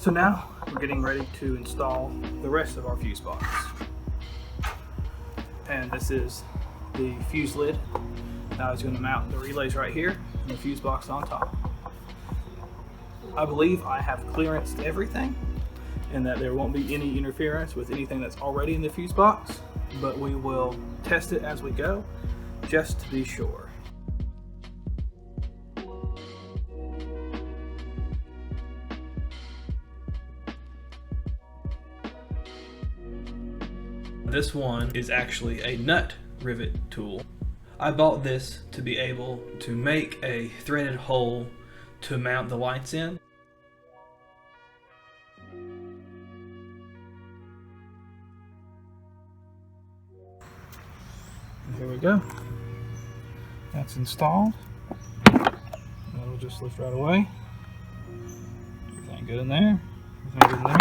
So now we're getting ready to install the rest of our fuse box. And this is the fuse lid. Now it's going to mount the relays right here and the fuse box on top. I believe I have clearanced everything and that there won't be any interference with anything that's already in the fuse box, but we will test it as we go just to be sure. This one is actually a nut rivet tool. I bought this to be able to make a threaded hole to mount the lights in. And here we go. That's installed. That'll just lift right away. Everything good in there. Everything good in there.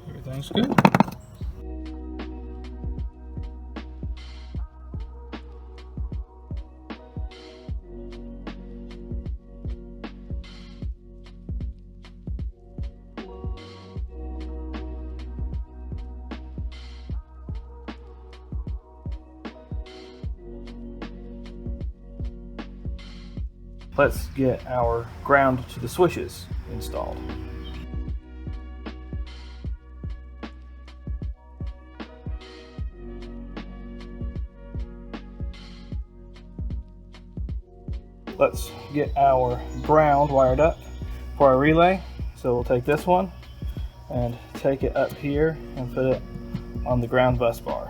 Everything's good. Let's get our ground to the switches installed. Let's get our ground wired up for our relay. So we'll take this one and take it up here and put it on the ground bus bar.